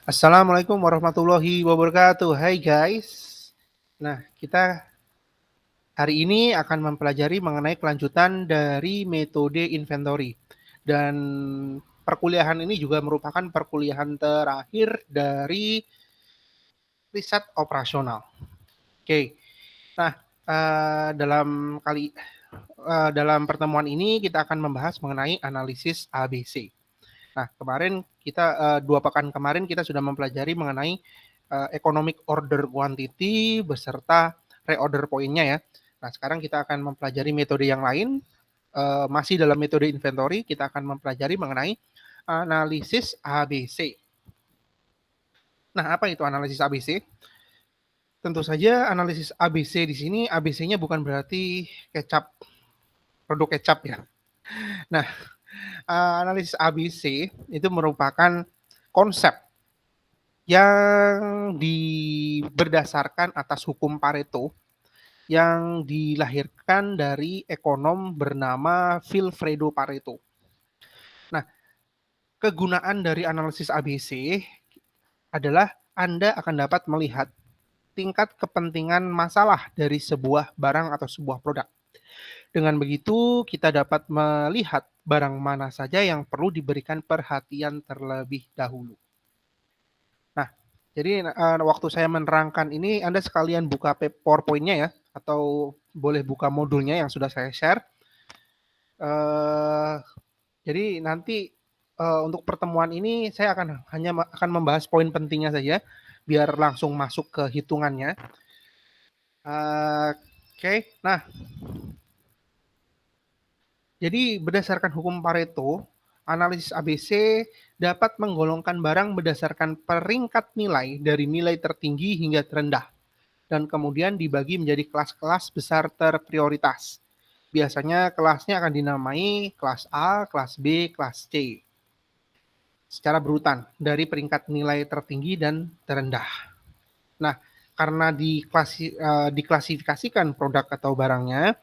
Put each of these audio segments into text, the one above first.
Assalamualaikum warahmatullahi wabarakatuh. Hai guys. Nah, kita hari ini akan mempelajari mengenai kelanjutan dari metode inventory. Dan perkuliahan ini juga merupakan perkuliahan terakhir dari riset operasional. Oke. Nah, dalam pertemuan ini kita akan membahas mengenai analisis ABC. Nah, kemarin kita 2 pekan kemarin kita sudah mempelajari mengenai economic order quantity beserta reorder poinnya ya. Nah, sekarang kita akan mempelajari metode yang lain, masih dalam metode inventory, kita akan mempelajari mengenai analisis ABC. Nah, apa itu analisis ABC? Tentu saja analisis ABC di sini, ABC-nya bukan berarti kecap, produk kecap ya. Nah, analisis ABC itu merupakan konsep yang berdasarkan atas hukum Pareto yang dilahirkan dari ekonom bernama Vilfredo Pareto. Nah, kegunaan dari analisis ABC adalah Anda akan dapat melihat tingkat kepentingan masalah dari sebuah barang atau sebuah produk. Dengan begitu, kita dapat melihat barang mana saja yang perlu diberikan perhatian terlebih dahulu. Nah, jadi waktu saya menerangkan ini, Anda sekalian buka PowerPoint-nya ya, atau boleh buka modulnya yang sudah saya share. Jadi nanti untuk pertemuan ini saya akan membahas poin pentingnya saja, biar langsung masuk ke hitungannya. Oke, nah, jadi berdasarkan hukum Pareto, analisis ABC dapat menggolongkan barang berdasarkan peringkat nilai dari nilai tertinggi hingga terendah, dan kemudian dibagi menjadi kelas-kelas besar terprioritas. Biasanya kelasnya akan dinamai kelas A, kelas B, kelas C. Secara berurutan dari peringkat nilai tertinggi dan terendah. Nah, karena diklasifikasikan produk atau barangnya,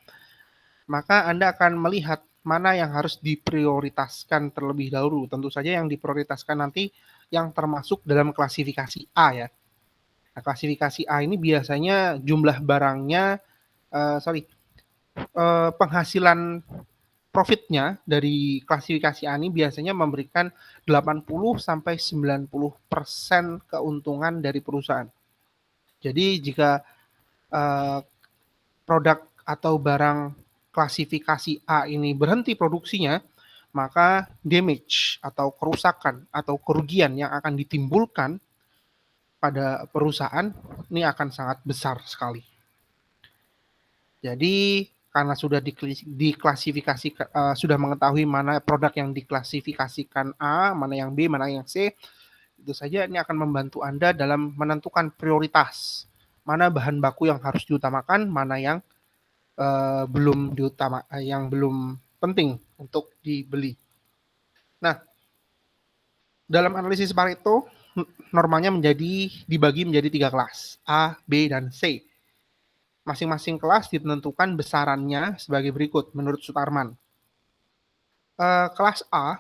maka Anda akan melihat mana yang harus diprioritaskan terlebih dahulu. Tentu saja yang diprioritaskan nanti yang termasuk dalam klasifikasi A ya. Nah, klasifikasi A ini biasanya jumlah barangnya, penghasilan profitnya dari klasifikasi A ini biasanya memberikan 80-90% keuntungan dari perusahaan. Jadi jika produk atau barang klasifikasi A ini berhenti produksinya, maka damage atau kerusakan atau kerugian yang akan ditimbulkan pada perusahaan ini akan sangat besar sekali. Jadi karena sudah diklasifikasi, sudah mengetahui mana produk yang diklasifikasikan A, mana yang B, mana yang C, itu saja ini akan membantu Anda dalam menentukan prioritas. Mana bahan baku yang harus diutamakan, mana yang yang belum penting untuk dibeli. Nah, dalam analisis Pareto, normanya dibagi menjadi 3 kelas, A, B, dan C. Masing-masing kelas ditentukan besarannya sebagai berikut menurut Sutarman. Kelas A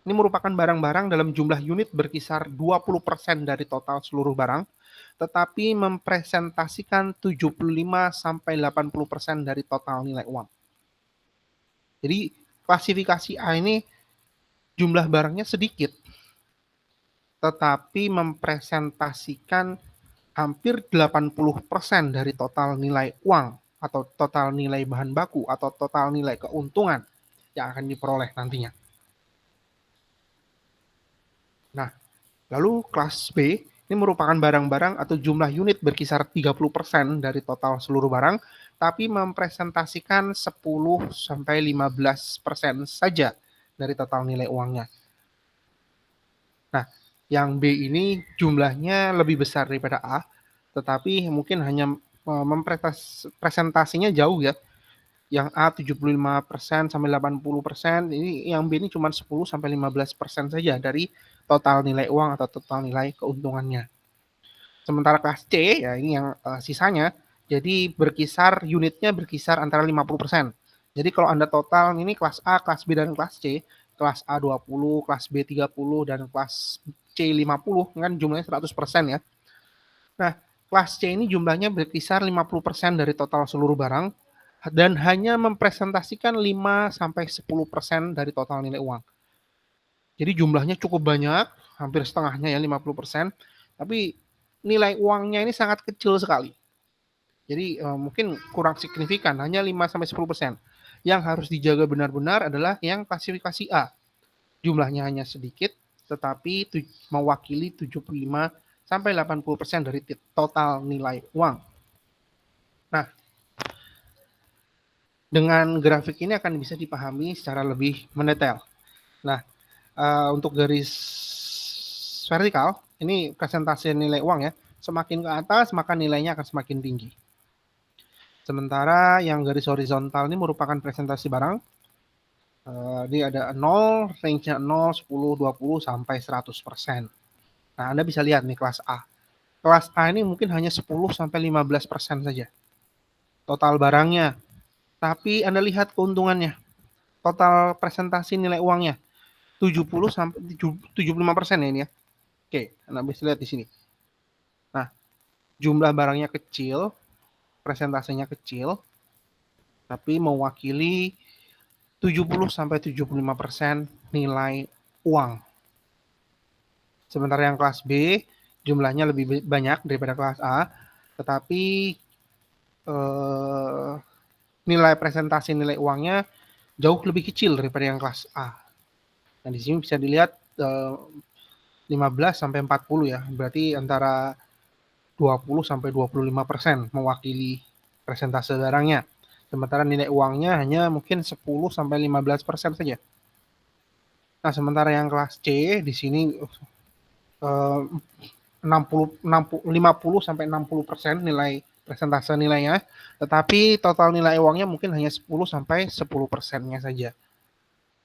ini merupakan barang-barang dalam jumlah unit berkisar 20% dari total seluruh barang, tetapi mempresentasikan 75-80% dari total nilai uang. Jadi klasifikasi A ini jumlah barangnya sedikit, tetapi mempresentasikan hampir 80% dari total nilai uang atau total nilai bahan baku atau total nilai keuntungan yang akan diperoleh nantinya. Nah, lalu kelas B ini merupakan barang-barang atau jumlah unit berkisar 30% dari total seluruh barang, tapi mempresentasikan 10-15% saja dari total nilai uangnya. Nah, yang B ini jumlahnya lebih besar daripada A, tetapi mungkin hanya mempresentasinya jauh ya. Yang A 75% sampai 80%, ini yang B ini cuma 10-15% saja dari total nilai uang atau total nilai keuntungannya. Sementara kelas C ya ini yang sisanya, jadi unitnya berkisar antara 50%. Jadi kalau Anda total ini kelas A, kelas B, dan kelas C, kelas A 20, kelas B 30, dan kelas C50 kan jumlahnya 100% ya. Nah, kelas C ini jumlahnya berkisar 50% dari total seluruh barang dan hanya mempresentasikan 5-10% dari total nilai uang. Jadi jumlahnya cukup banyak, hampir setengahnya ya 50%, tapi nilai uangnya ini sangat kecil sekali. Jadi mungkin kurang signifikan, hanya 5-10%. Yang harus dijaga benar-benar adalah yang klasifikasi A. Jumlahnya hanya sedikit, tetapi mewakili 75-80% dari total nilai uang. Nah, dengan grafik ini akan bisa dipahami secara lebih mendetail. Nah, untuk garis vertikal, ini presentasi nilai uang ya. Semakin ke atas, maka nilainya akan semakin tinggi. Sementara yang garis horizontal ini merupakan presentasi barang. Dia ada 0, range-nya 0, 10, 20, sampai 100%. Nah, Anda bisa lihat nih kelas A. Kelas A ini mungkin hanya 10-15% saja total barangnya. Tapi Anda lihat keuntungannya. Total presentasi nilai uangnya 70-75% ya ini ya. Oke, Anda bisa lihat di sini. Nah, jumlah barangnya kecil, presentasenya kecil, tapi mewakili 70-75% nilai uang. Sementara yang kelas B jumlahnya lebih banyak daripada kelas A, tetapi nilai presentasi nilai uangnya jauh lebih kecil daripada yang kelas A. Nah, di sini bisa dilihat 15-40 ya, berarti antara 20-25% mewakili presentase barangnya. Sementara nilai uangnya hanya mungkin 10-15% saja. Nah, sementara yang kelas C di sini 50-60% nilai presentase nilainya, tetapi total nilai uangnya mungkin hanya 10-10%-nya saja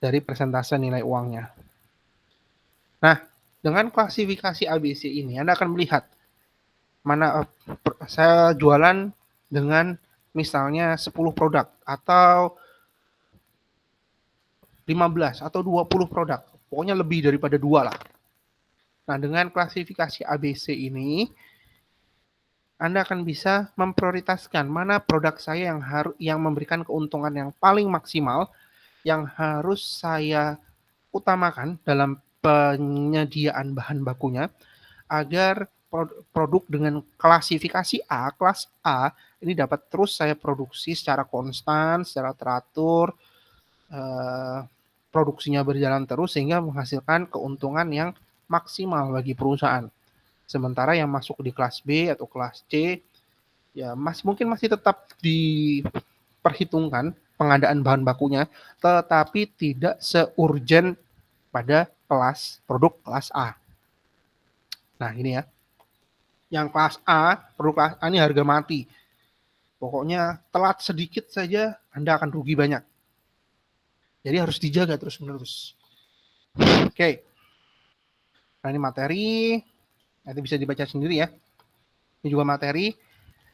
dari presentase nilai uangnya. Nah, dengan klasifikasi ABC ini Anda akan melihat mana saya jualan dengan misalnya 10 produk atau 15 atau 20 produk. Pokoknya lebih daripada 2 lah. Nah, dengan klasifikasi ABC ini Anda akan bisa memprioritaskan mana produk saya yang memberikan keuntungan yang paling maksimal, yang harus saya utamakan dalam penyediaan bahan bakunya, agar produk dengan klasifikasi A, kelas A, ini dapat terus saya produksi secara konstan, secara teratur, produksinya berjalan terus sehingga menghasilkan keuntungan yang maksimal bagi perusahaan. Sementara yang masuk di kelas B atau kelas C, ya mungkin masih tetap diperhitungkan pengadaan bahan bakunya, tetapi tidak seurgent pada produk kelas A. Nah, ini ya. Yang kelas A, produk kelas A ini harga mati. Pokoknya telat sedikit saja Anda akan rugi banyak. Jadi harus dijaga terus-menerus. Oke. Nah, ini materi. Nanti bisa dibaca sendiri ya. Ini juga materi.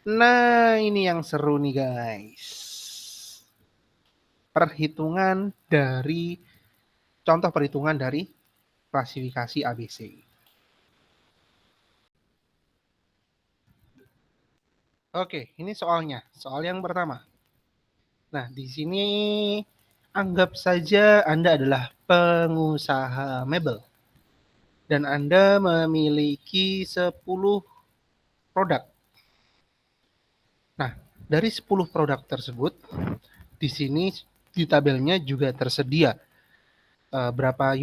Nah, ini yang seru nih guys. Contoh perhitungan dari klasifikasi ABC. Oke, ini soalnya. Soal yang pertama. Nah, di sini anggap saja Anda adalah pengusaha mebel. Dan Anda memiliki 10 produk. Nah, dari 10 produk tersebut, di sini di tabelnya juga tersedia berapa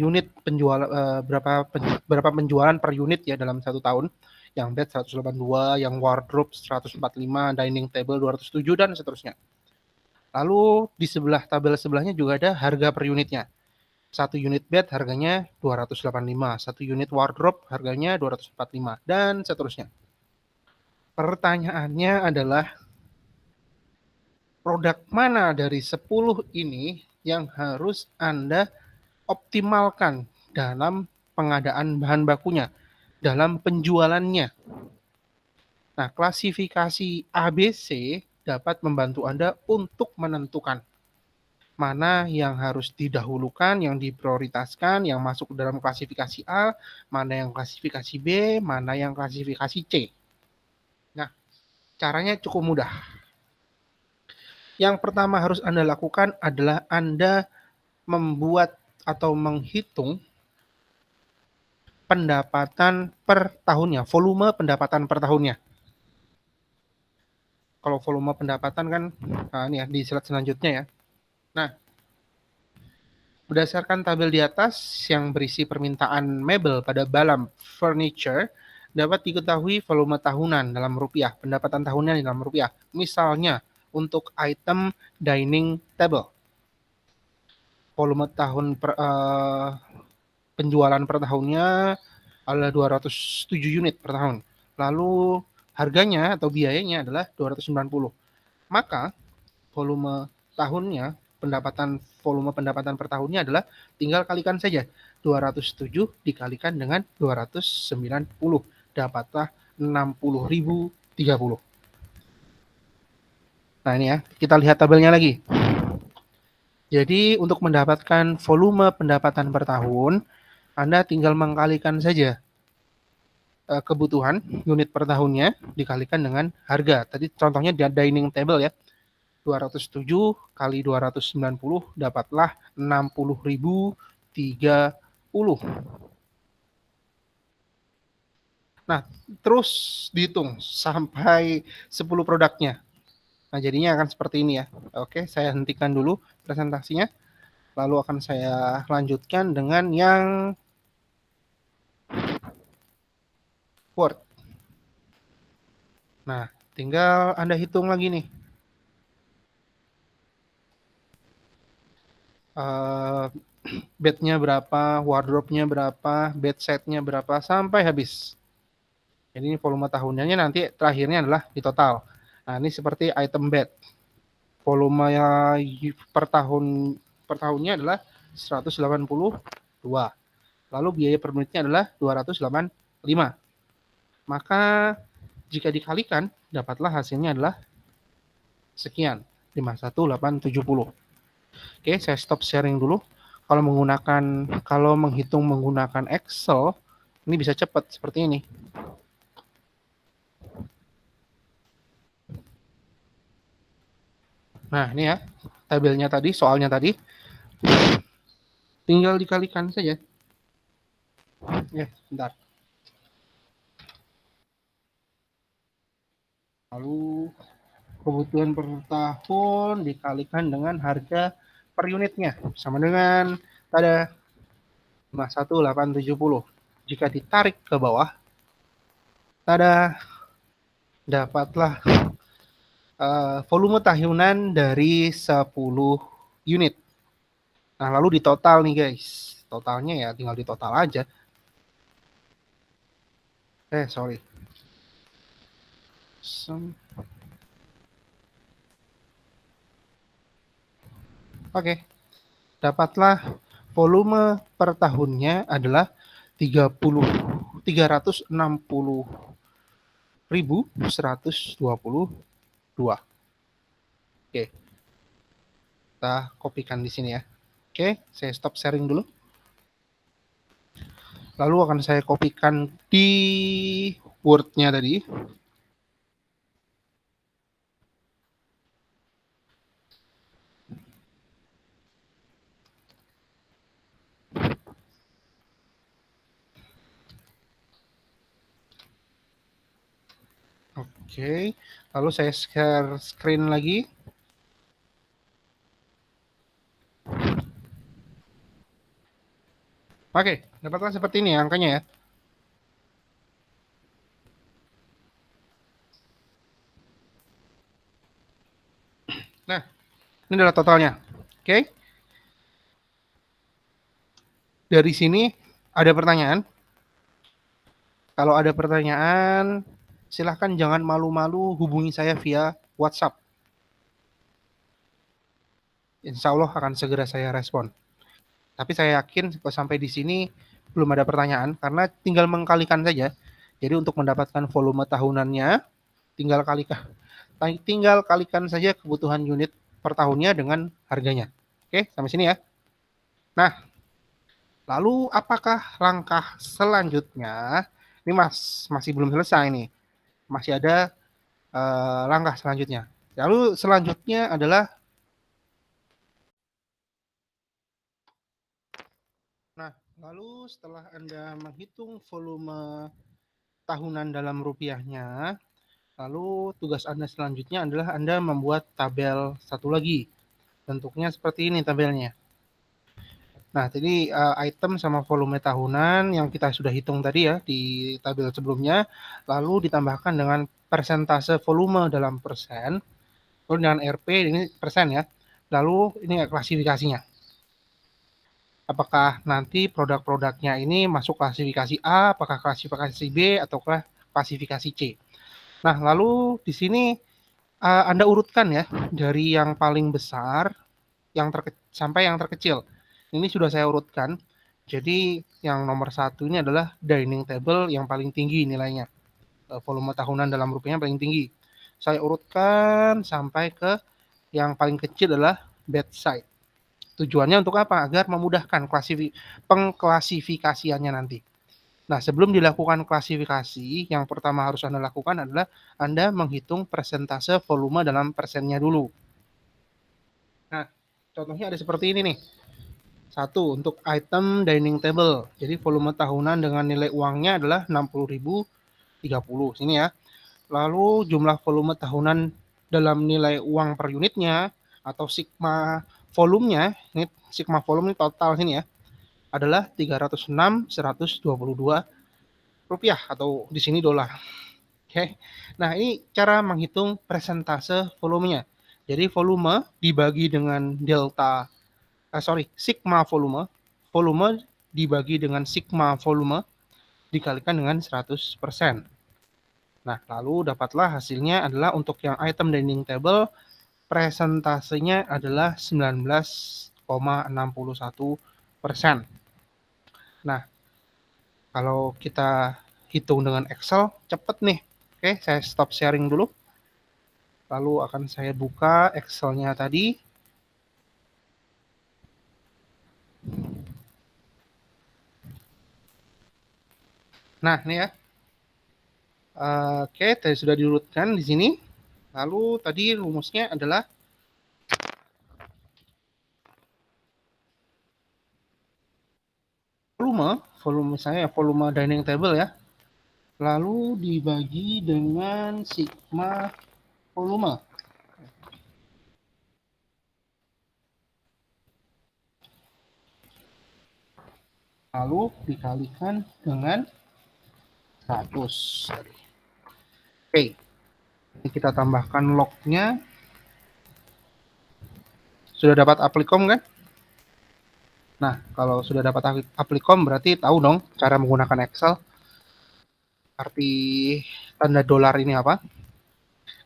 penjualan per unit ya dalam 1 tahun. Yang bed 182, yang wardrobe 145, dining table 207, dan seterusnya. Lalu di tabel sebelahnya juga ada harga per unitnya. 1 unit bed harganya 285, 1 unit wardrobe harganya 245, dan seterusnya. Pertanyaannya adalah produk mana dari 10 ini yang harus Anda optimalkan dalam pengadaan bahan bakunya, dalam penjualannya. Nah, klasifikasi ABC dapat membantu Anda untuk menentukan mana yang harus didahulukan, yang diprioritaskan, yang masuk dalam klasifikasi A, mana yang klasifikasi B, mana yang klasifikasi C. Nah, caranya cukup mudah. Yang pertama harus Anda lakukan adalah Anda membuat atau menghitung pendapatan per tahunnya, volume pendapatan per tahunnya. Kalau volume pendapatan kan, nah ini ya di slide selanjutnya ya. Nah, berdasarkan tabel di atas yang berisi permintaan mebel pada Balam Furniture, dapat diketahui volume tahunan dalam rupiah, pendapatan tahunan dalam rupiah. Misalnya, untuk item dining table, volume tahun penjualan per tahunnya adalah 207 unit per tahun. Lalu harganya atau biayanya adalah 290. Maka volume tahunnya, volume pendapatan per tahunnya adalah tinggal kalikan saja 207 dikalikan dengan 290, dapatlah 60.030. Nah ini ya, kita lihat tabelnya lagi. Jadi untuk mendapatkan volume pendapatan per tahun, Anda tinggal mengkalikan saja kebutuhan unit per tahunnya dikalikan dengan harga. Tadi contohnya di dining table ya. 207 kali 290 dapatlah 60.030. Nah, terus dihitung sampai 10 produknya. Nah, jadinya akan seperti ini ya. Oke, saya hentikan dulu presentasinya. Lalu akan saya lanjutkan dengan yang Word. Nah, tinggal Anda hitung lagi nih. Bednya berapa, wardrobe-nya berapa, bed set-nya berapa, sampai habis. Jadi ini volume tahunannya nanti terakhirnya adalah di total. Nah, ini seperti item bed. Volume per tahunnya adalah 182. Lalu biaya per menitnya adalah 285. Maka jika dikalikan, dapatlah hasilnya adalah sekian, 51870. Oke, saya stop sharing dulu. Kalau menghitung menggunakan Excel, ini bisa cepat seperti ini. Nah, ini ya, tabelnya tadi, soalnya tadi. Tinggal dikalikan saja. Ya, bentar. Lalu kebutuhan per tahun dikalikan dengan harga per unitnya. Sama dengan tada 51870. Jika ditarik ke bawah, tada dapatlah volume tahunan dari 10 unit. Nah, lalu di total nih guys. Totalnya ya tinggal di total aja. Sorry. Oke. Dapatlah volume per tahunnya adalah 360.122. Oke. Kita kopikan di sini ya. Oke, saya stop sharing dulu. Lalu akan saya kopikan di Word-nya tadi. Oke, lalu saya share screen lagi. Oke, dapatlah seperti ini angkanya ya. Nah, ini adalah totalnya. Oke. Dari sini ada pertanyaan. Kalau ada pertanyaan, silahkan jangan malu-malu hubungi saya via WhatsApp. Insya Allah akan segera saya respon. Tapi saya yakin sampai di sini belum ada pertanyaan karena tinggal mengkalikan saja. Jadi untuk mendapatkan volume tahunannya, tinggal kalikan saja kebutuhan unit per tahunnya dengan harganya. Oke, sampai sini ya. Nah, lalu apakah langkah selanjutnya? Ini masih belum selesai nih. Masih ada langkah selanjutnya. Lalu selanjutnya adalah, nah, lalu setelah Anda menghitung volume tahunan dalam rupiahnya, lalu tugas Anda selanjutnya adalah Anda membuat tabel satu lagi. Bentuknya seperti ini tabelnya. Nah, jadi item sama volume tahunan yang kita sudah hitung tadi ya di tabel sebelumnya, lalu ditambahkan dengan persentase volume dalam persen, lalu dengan RP ini persen ya. Lalu ini klasifikasinya. Apakah nanti produk-produknya ini masuk klasifikasi A, apakah klasifikasi B, ataukah klasifikasi C. Nah, lalu di sini Anda urutkan ya dari yang paling besar sampai yang terkecil. Ini sudah saya urutkan. Jadi yang nomor satu ini adalah dining table yang paling tinggi nilainya. Volume tahunan dalam rupiahnya paling tinggi. Saya urutkan sampai ke yang paling kecil adalah bedside. Tujuannya untuk apa? Agar memudahkan pengklasifikasiannya nanti. Nah, sebelum dilakukan klasifikasi, yang pertama harus Anda lakukan adalah Anda menghitung persentase volume dalam persennya dulu. Nah, contohnya ada seperti ini nih. Satu, untuk item dining table. Jadi volume tahunan dengan nilai uangnya adalah 60.030. Sini ya. Lalu jumlah volume tahunan dalam nilai uang per unitnya atau sigma volumenya, ini sigma volume ini total sini ya, adalah 306.122 rupiah atau di sini dolar. Oke. Nah, ini cara menghitung persentase volumenya. Jadi volume dibagi dengan sigma volume, volume dibagi dengan sigma volume dikalikan dengan 100%. Nah, lalu dapatlah hasilnya adalah untuk yang item dining table presentasenya adalah 19,61%. Nah, kalau kita hitung dengan Excel, cepet nih. Oke, saya stop sharing dulu. Lalu akan saya buka Excel-nya tadi. Nah, ini ya. Oke, tadi sudah diurutkan di sini. Lalu tadi rumusnya adalah volume saya volume dining table ya. Lalu dibagi dengan sigma volume. Lalu dikalikan dengan 100. Oke, ini kita tambahkan lognya. Sudah dapat aplicom kan? Nah, kalau sudah dapat aplicom berarti tahu dong cara menggunakan Excel. Arti tanda dolar ini apa?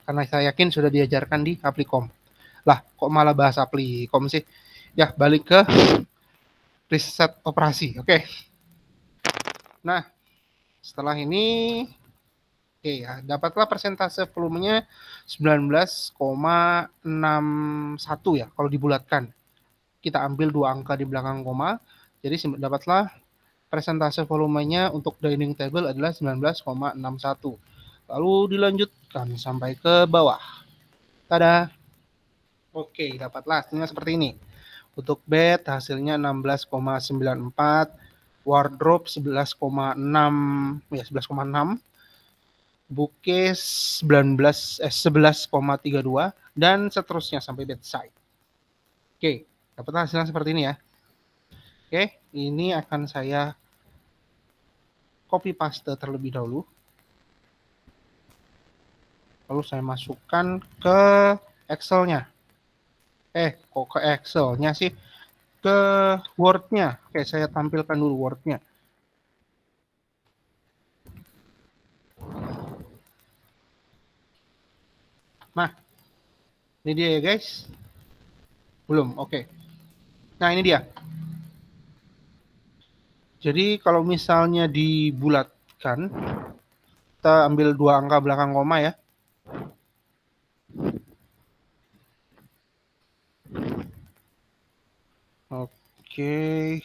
Karena saya yakin sudah diajarkan di aplicom. Lah, kok malah bahas aplicom sih? Ya, balik ke riset operasi. Oke. Nah, setelah ini oke ya, dapatlah persentase volumenya 19,61 ya kalau dibulatkan. Kita ambil dua angka di belakang koma, jadi dapatlah persentase volumenya untuk dining table adalah 19,61. Lalu dilanjutkan sampai ke bawah. Tada. Oke, dapatlah hasilnya seperti ini. Untuk bed hasilnya 16,94, wardrobe 11,6 ya 11,6, bookcase 11,32 dan seterusnya sampai bedside. Oke, dapat hasilnya seperti ini ya. Oke, ini akan saya copy paste terlebih dahulu. Lalu saya masukkan ke Excel-nya. Kok ke Excel-nya sih? Ke Word-nya. Oke, saya tampilkan dulu Word-nya. Nah, ini dia ya guys. Belum, oke. Nah, ini dia. Jadi kalau misalnya dibulatkan, kita ambil dua angka belakang koma ya. Oke.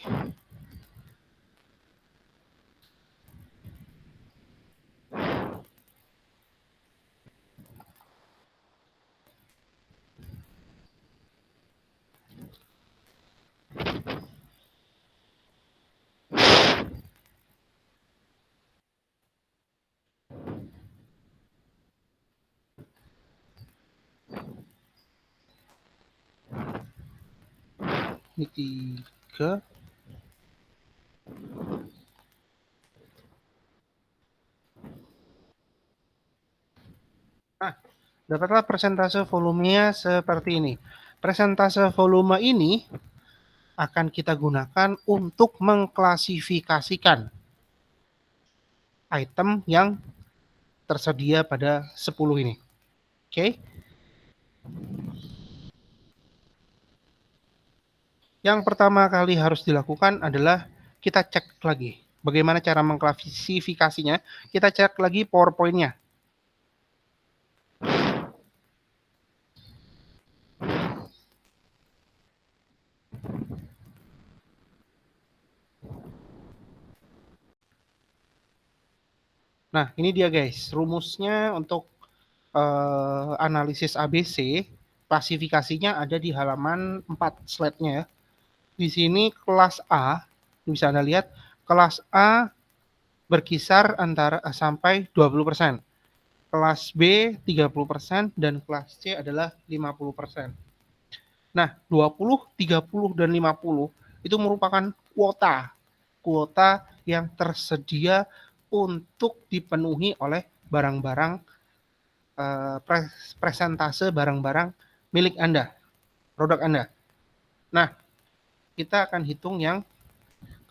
Ini 3. Nah, dapatlah persentase volumenya seperti ini. Persentase volume ini akan kita gunakan untuk mengklasifikasikan item yang tersedia pada 10 ini. Oke. Yang pertama kali harus dilakukan adalah kita cek lagi. Bagaimana cara mengklasifikasinya? Kita cek lagi PowerPoint-nya. Nah, ini dia guys, rumusnya untuk analisis ABC, klasifikasinya ada di halaman 4 slide-nya ya. Di sini kelas A, bisa Anda lihat, kelas A berkisar antara sampai 20%. Kelas B 30% dan kelas C adalah 50%. Nah, 20, 30 dan 50 itu merupakan kuota yang tersedia untuk dipenuhi oleh barang-barang presentase barang-barang milik Anda, produk Anda. Nah, kita akan hitung yang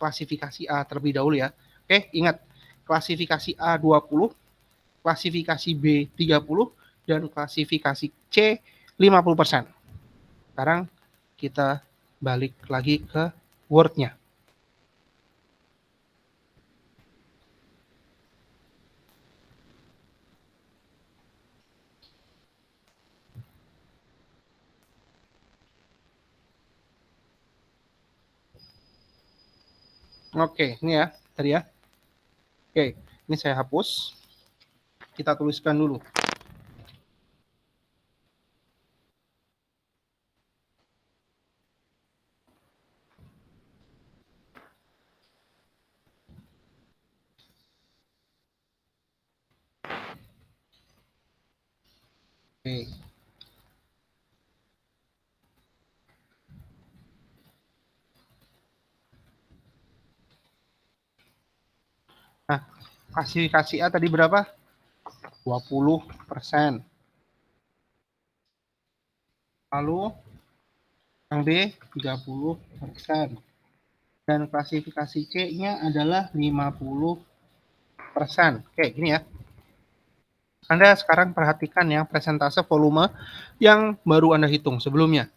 klasifikasi A terlebih dahulu ya. Oke, ingat klasifikasi A 20, klasifikasi B 30 dan klasifikasi C 50%. Sekarang kita balik lagi ke Word-nya. Oke, ini ya tadi ya. Oke, ini saya hapus. Kita tuliskan dulu. Oke. Nah, klasifikasi A tadi berapa? 20%. Lalu yang B 30%. Dan klasifikasi C-nya adalah 50%. Oke, gini ya. Anda sekarang perhatikan ya persentase volume yang baru Anda hitung sebelumnya.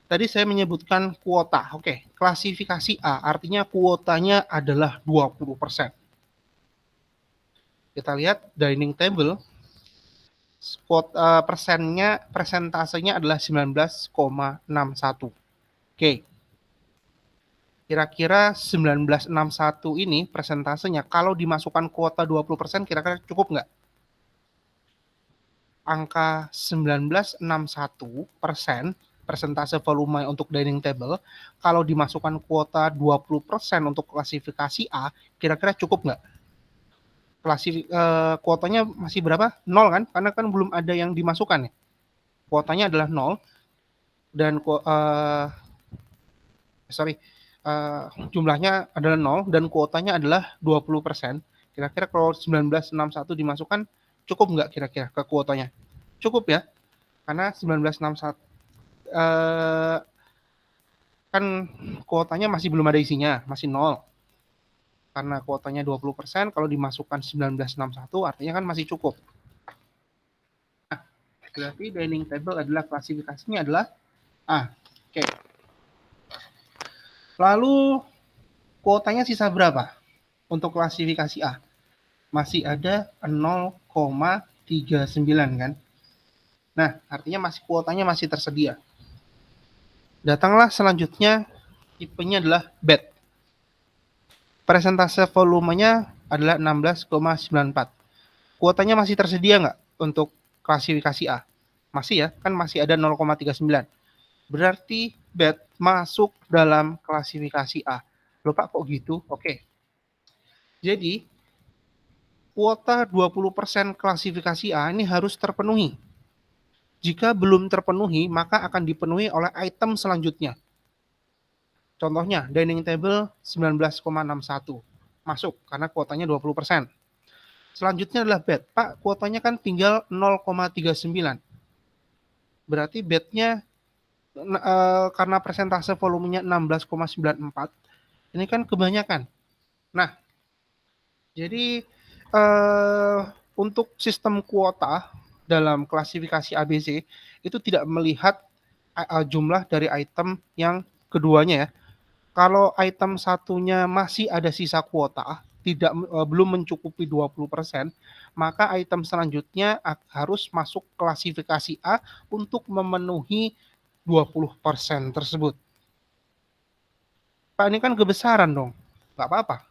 Tadi saya menyebutkan kuota. Oke, klasifikasi A artinya kuotanya adalah 20%. Kita lihat dining table persentasenya adalah 19,61. Oke. Kira-kira 1961 ini persentasenya kalau dimasukkan kuota 20% kira-kira cukup nggak? Angka 1961% persentase volume untuk dining table, kalau dimasukkan kuota 20% untuk klasifikasi A, kira-kira cukup nggak? Kuotanya masih berapa? 0 kan? Karena kan belum ada yang dimasukkan ya. Kuotanya adalah 0 dan jumlahnya adalah 0 dan kuotanya adalah 20%. Kira-kira kalau 1961 dimasukkan cukup nggak kira-kira ke kuotanya? Cukup ya, karena 1961 kan kuotanya masih belum ada isinya, masih 0. Karena kuotanya 20%, kalau dimasukkan 1961 artinya kan masih cukup. Nah, berarti dining table adalah klasifikasinya adalah A. Oke. Lalu kuotanya sisa berapa untuk klasifikasi A? Masih ada 0,39 kan? Nah, artinya kuotanya masih tersedia. Datanglah selanjutnya, tipenya adalah bed. Persentase volumenya adalah 16,94. Kuotanya masih tersedia nggak untuk klasifikasi A? Masih ya, kan masih ada 0,39. Berarti bed masuk dalam klasifikasi A. Loh Pak, kok gitu? Oke. Jadi, kuota 20% klasifikasi A ini harus terpenuhi. Jika belum terpenuhi, maka akan dipenuhi oleh item selanjutnya. Contohnya, dining table 19,61. Masuk, karena kuotanya 20%. Selanjutnya adalah bed. Pak, kuotanya kan tinggal 0,39. Berarti bednya karena persentase volumenya 16,94, ini kan kebanyakan. Nah, jadi untuk sistem kuota dalam klasifikasi ABC itu tidak melihat jumlah dari item yang keduanya ya. Kalau item satunya masih ada sisa kuota, belum mencukupi 20%, maka item selanjutnya harus masuk klasifikasi A untuk memenuhi 20% tersebut. Pak, ini kan kebesaran dong. Nggak apa-apa.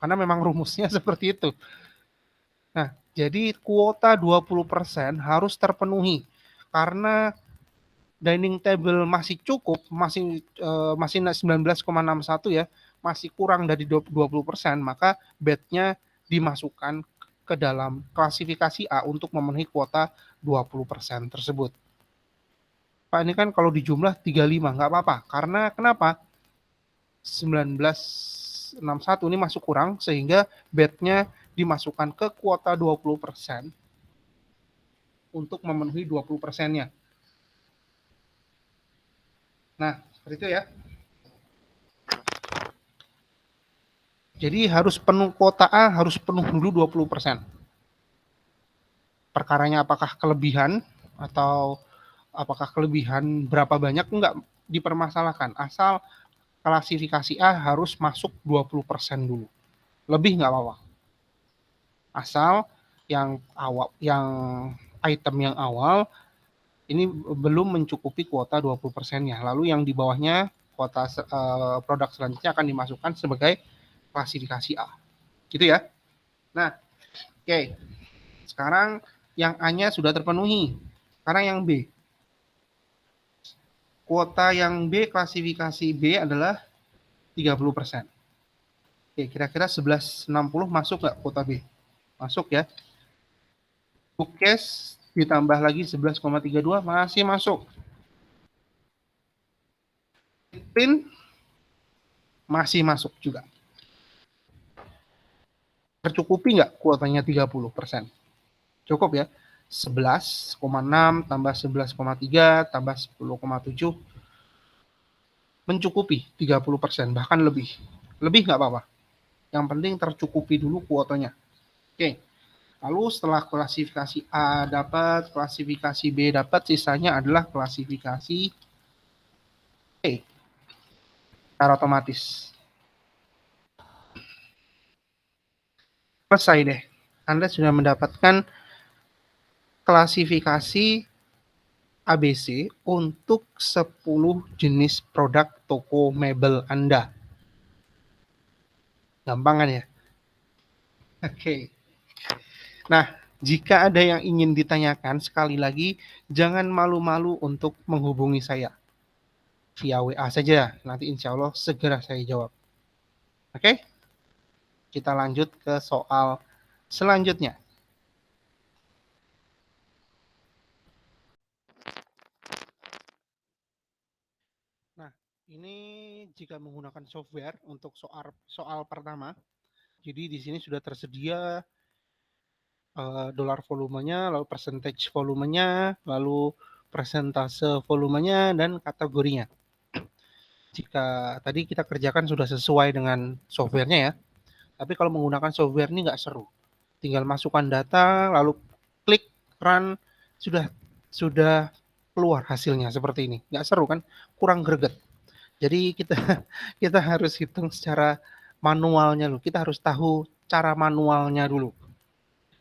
Karena memang rumusnya seperti itu. Nah, jadi kuota 20% harus terpenuhi. Karena dining table masih cukup, masih 19,61 ya, masih kurang dari 20%, maka bednya dimasukkan ke dalam klasifikasi A untuk memenuhi kuota 20% tersebut. Pak, ini kan kalau dijumlah 35, nggak apa-apa. Karena kenapa? 19,61 ini masuk kurang, sehingga bednya dimasukkan ke kuota 20% untuk memenuhi 20%-nya. Nah, seperti itu ya. Jadi harus penuh kuota A, harus penuh dulu 20%. Perkaranya apakah kelebihan atau apakah kelebihan berapa banyak, enggak dipermasalahkan. Asal klasifikasi A harus masuk 20% dulu. Lebih enggak apa-apa. Asal yang item yang awal ini belum mencukupi kuota 20%-nya. Lalu yang di bawahnya kuota produk selanjutnya akan dimasukkan sebagai klasifikasi A. Gitu ya. Nah, oke. Sekarang yang A-nya sudah terpenuhi. Sekarang yang B. Kuota yang B, klasifikasi B adalah 30%. Oke, kira-kira 1160 masuk nggak kuota B? Masuk ya. Bookcase ditambah lagi 11,32 masih masuk. Print masih masuk juga. Tercukupi nggak kuotanya 30%? Cukup ya. 11,6 tambah 11,3 tambah 10,7 mencukupi 30%, bahkan lebih. Lebih nggak apa-apa. Yang penting tercukupi dulu kuotanya. Oke. Lalu setelah klasifikasi A dapat, klasifikasi B dapat, sisanya adalah klasifikasi C. Secara otomatis. Selesai deh. Anda sudah mendapatkan klasifikasi ABC untuk 10 jenis produk toko mebel Anda. Gampang kan ya? Oke. Nah, jika ada yang ingin ditanyakan, sekali lagi, jangan malu-malu untuk menghubungi saya. Via WA saja, nanti insya Allah segera saya jawab. Oke? Kita lanjut ke soal selanjutnya. Nah, ini jika menggunakan software untuk soal pertama, jadi di sini sudah tersedia dolar volumenya, lalu percentage volumenya, lalu persentase volumenya, dan kategorinya. Jika tadi kita kerjakan sudah sesuai dengan softwarenya ya, tapi kalau menggunakan software ini nggak seru. Tinggal masukkan data, lalu klik run, sudah keluar hasilnya seperti ini. Nggak seru kan? Kurang greget. Jadi kita kita harus hitung secara manualnya dulu. Kita harus tahu cara manualnya dulu.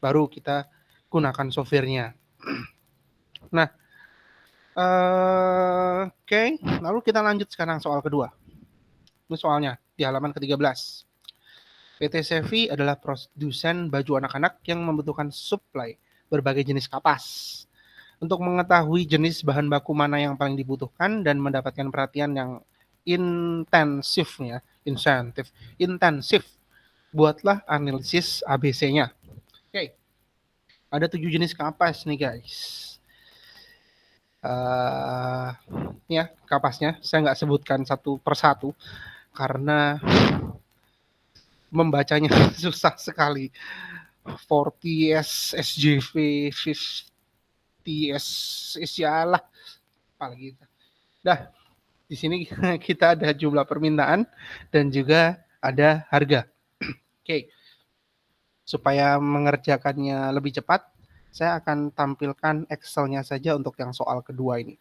Baru kita gunakan softwarenya. Nah, Oke, lalu kita lanjut sekarang soal kedua. Ini soalnya di halaman ke-13. PT Sevi adalah produsen baju anak-anak yang membutuhkan suplai berbagai jenis kapas. Untuk mengetahui jenis bahan baku mana yang paling dibutuhkan dan mendapatkan perhatian yang intensif, buatlah analisis ABC-nya. Oke, ada 7 jenis kapas nih guys. Uh, ya kapasnya saya nggak sebutkan satu persatu karena membacanya susah sekali. 40S, SJV, 50S, sialah, apalagi itu. Dah, di sini kita ada jumlah permintaan dan juga ada harga. Oke, supaya mengerjakannya lebih cepat, saya akan tampilkan Excel-nya saja untuk yang soal kedua ini.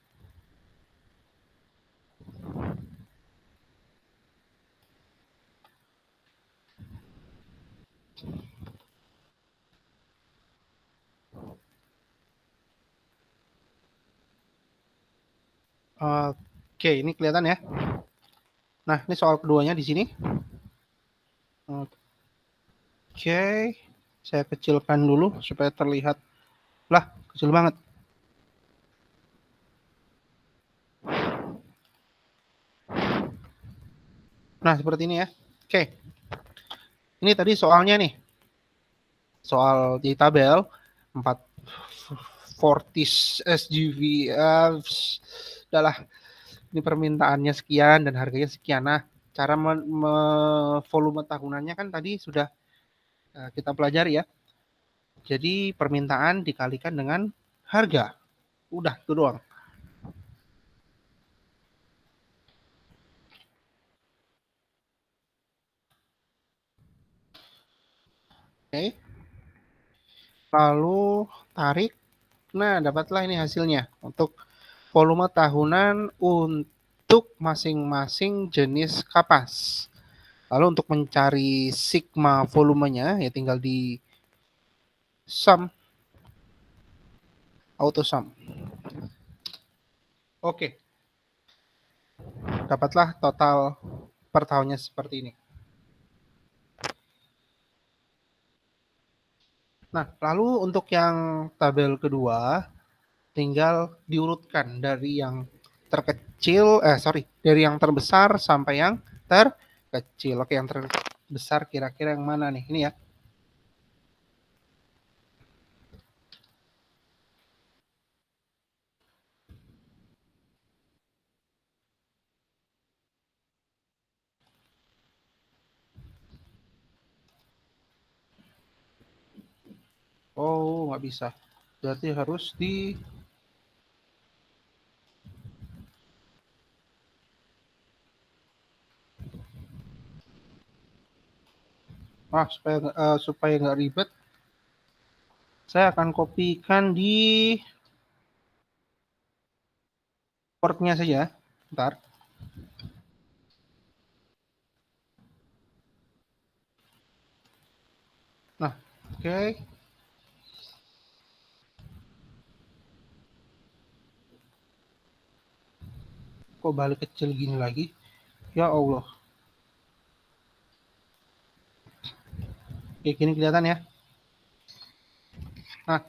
Oke, ini kelihatan ya. Nah, ini soal keduanya di sini. Oke, saya kecilkan dulu supaya terlihat. Lah, kecil banget. Nah, seperti ini ya. Oke, ini tadi soalnya nih. Soal di tabel 4 Fortis SGV. Udahlah, ini permintaannya sekian dan harganya sekian. Nah, cara volume tahunannya kan tadi sudah kita pelajari ya. Jadi permintaan dikalikan dengan harga. Udah, itu doang. Oke. Lalu tarik. Nah, dapatlah ini hasilnya untuk volume tahunan untuk masing-masing jenis kapas. Lalu untuk mencari sigma volumenya ya tinggal di sum, auto sum. Oke, dapatlah total per tahunnya seperti ini. Nah, lalu untuk yang tabel kedua tinggal diurutkan dari yang terkecil, dari yang terbesar sampai yang terkecil. Oke, yang terbesar kira-kira yang mana nih? Ini ya. Oh, nggak bisa. Berarti harus di... supaya nggak ribet, saya akan kopikan di portnya saja. Bentar. Nah, oke. Okay. Kok balik kecil gini lagi? Ya Allah. Kayak gini kelihatan ya. Nah,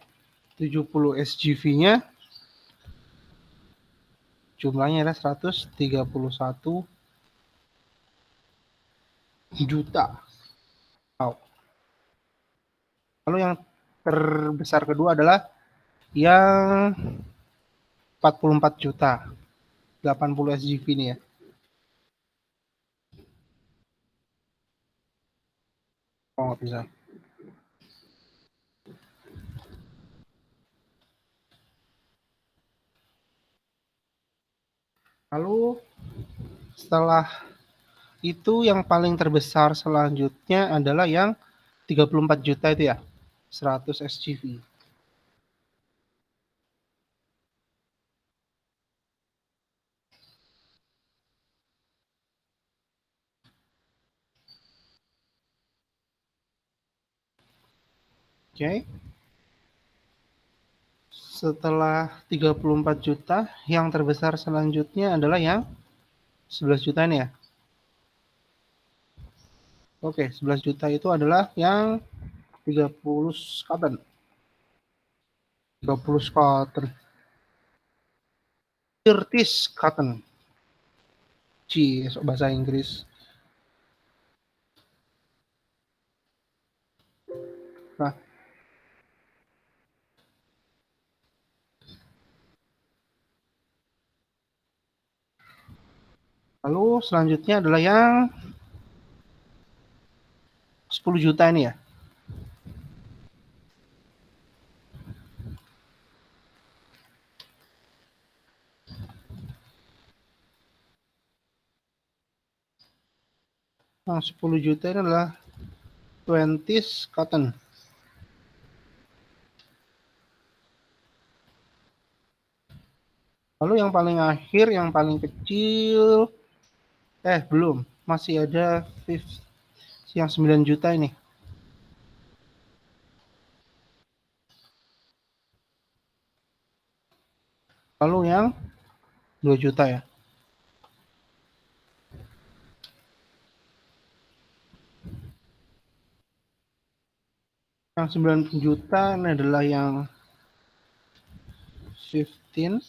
70 SGV-nya jumlahnya adalah 131 juta. Wow. Lalu yang terbesar kedua adalah yang 44 juta. 80 SGV ini ya. Oh, nggak bisa. Lalu setelah itu yang paling terbesar selanjutnya adalah yang 34 juta itu ya. 100 SGV. Oke. Okay. Setelah 34 juta, yang terbesar selanjutnya adalah yang 11 juta ini ya. Oke, 11 juta itu adalah yang 30 cotton. 30 cotton. 30 cotton. Ci, bahasa Inggris. Nah, lalu selanjutnya adalah yang 10 juta ini ya. Yang 10 juta ini adalah 20 cotton. Lalu yang paling akhir, yang paling kecil, belum, masih ada yang 9 juta ini. Lalu yang 2 juta ya. Yang 9 juta ini adalah yang 50,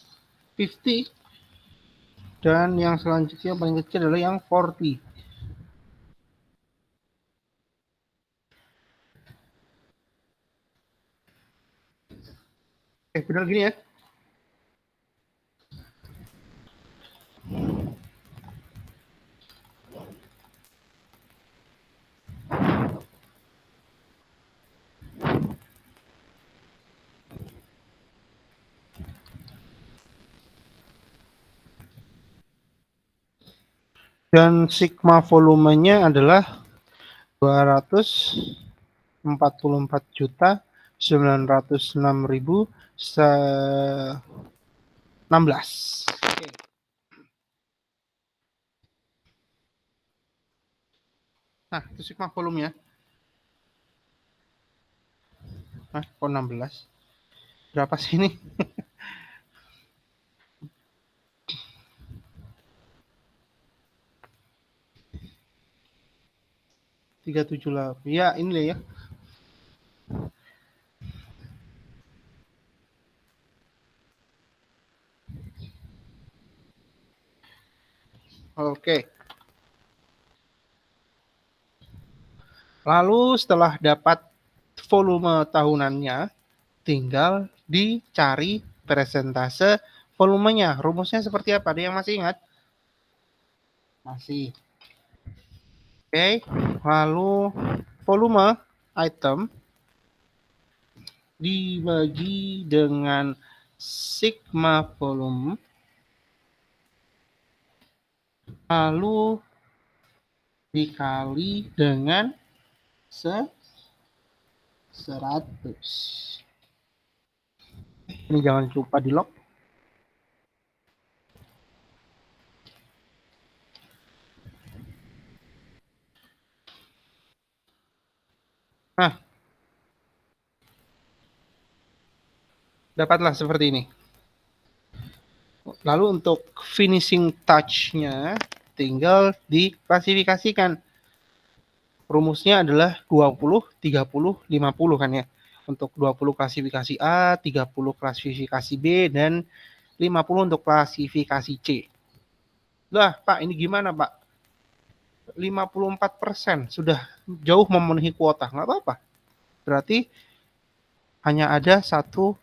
dan yang selanjutnya yang paling kecil adalah yang 40. Benar gini ya. Dan sigma volumenya adalah 244.906.016. Oke. Nah, itu sigma volumenya. Nah, kok 16? Berapa sih ini? 378. Ya, ini ya. Oke. Lalu setelah dapat volume tahunannya, tinggal dicari persentase volumenya. Rumusnya seperti apa? Ada yang masih ingat? Masih. Oke. Lalu volume item dibagi dengan sigma volume, lalu dikali dengan 100. Ini jangan lupa di lock. Nah, dapatlah seperti ini. Lalu untuk finishing touch-nya tinggal diklasifikasikan. Rumusnya adalah 20, 30, 50 kan ya. Untuk 20 klasifikasi A, 30 klasifikasi B, dan 50 untuk klasifikasi C. Lah, Pak, ini gimana, Pak? 54% sudah jauh memenuhi kuota. Nggak apa-apa. Berarti hanya ada satu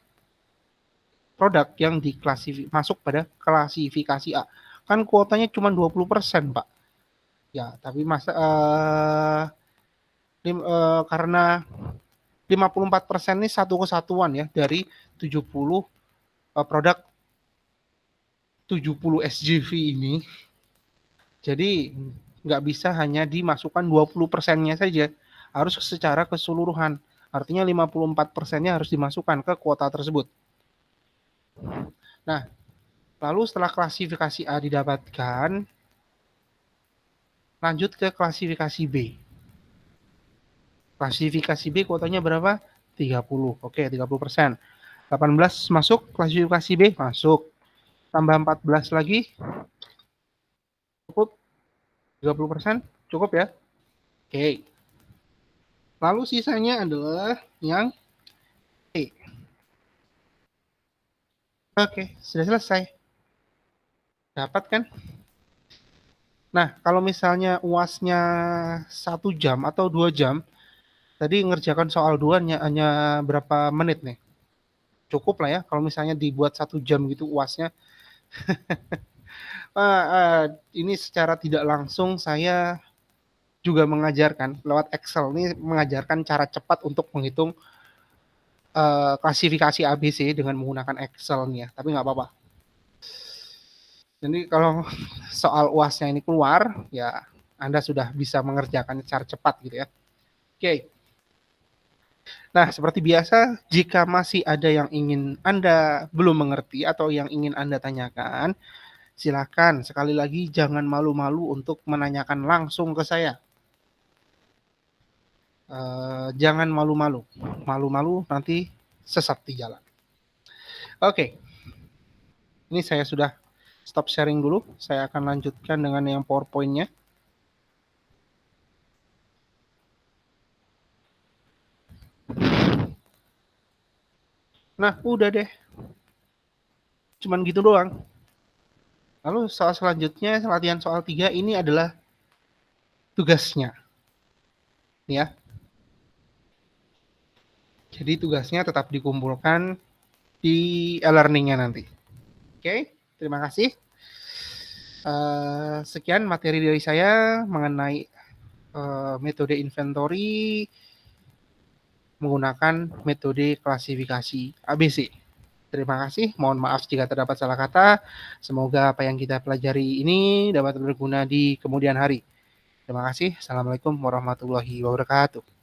produk yang masuk pada klasifikasi A. Kan kuotanya cuma 20%, Pak. Ya, tapi karena 54% ini satu kesatuan ya dari 70 produk 70 SJV ini. Jadi nggak bisa hanya dimasukkan 20%-nya saja, harus secara keseluruhan. Artinya 54%-nya harus dimasukkan ke kuota tersebut. Nah, lalu setelah klasifikasi A didapatkan, lanjut ke klasifikasi B. Klasifikasi B kuotanya berapa? 30. Oke, 30%. 18 masuk, klasifikasi B masuk. Tambah 14 lagi, cukup 30%, cukup ya. Oke. Lalu sisanya adalah yang E. Oke, sudah selesai. Dapat kan? Nah, kalau misalnya UASnya 1 jam atau 2 jam, tadi ngerjakan soal dua hanya berapa menit nih? Cukup lah ya, kalau misalnya dibuat 1 jam gitu UASnya. Ini secara tidak langsung saya juga mengajarkan lewat Excel ini mengajarkan cara cepat untuk menghitung klasifikasi ABC dengan menggunakan Excel nih ya, tapi nggak apa-apa. Jadi kalau soal UASnya ini keluar, ya Anda sudah bisa mengerjakan secara cepat gitu ya. Oke. Nah, seperti biasa, jika masih ada yang ingin Anda belum mengerti atau yang ingin Anda tanyakan, silakan sekali lagi jangan malu-malu untuk menanyakan langsung ke saya. Jangan malu-malu. Malu-malu nanti sesat di jalan. Oke. Ini saya sudah stop sharing dulu. Saya akan lanjutkan dengan yang PowerPoint-nya. Nah, udah deh. Cuman gitu doang. Lalu soal selanjutnya, latihan soal 3 ini adalah tugasnya. Ya. Jadi tugasnya tetap dikumpulkan di e-learning-nya nanti. Oke, terima kasih. Sekian materi dari saya mengenai metode inventory menggunakan metode klasifikasi ABC. Terima kasih, mohon maaf jika terdapat salah kata. Semoga apa yang kita pelajari ini dapat berguna di kemudian hari. Terima kasih. Assalamualaikum warahmatullahi wabarakatuh.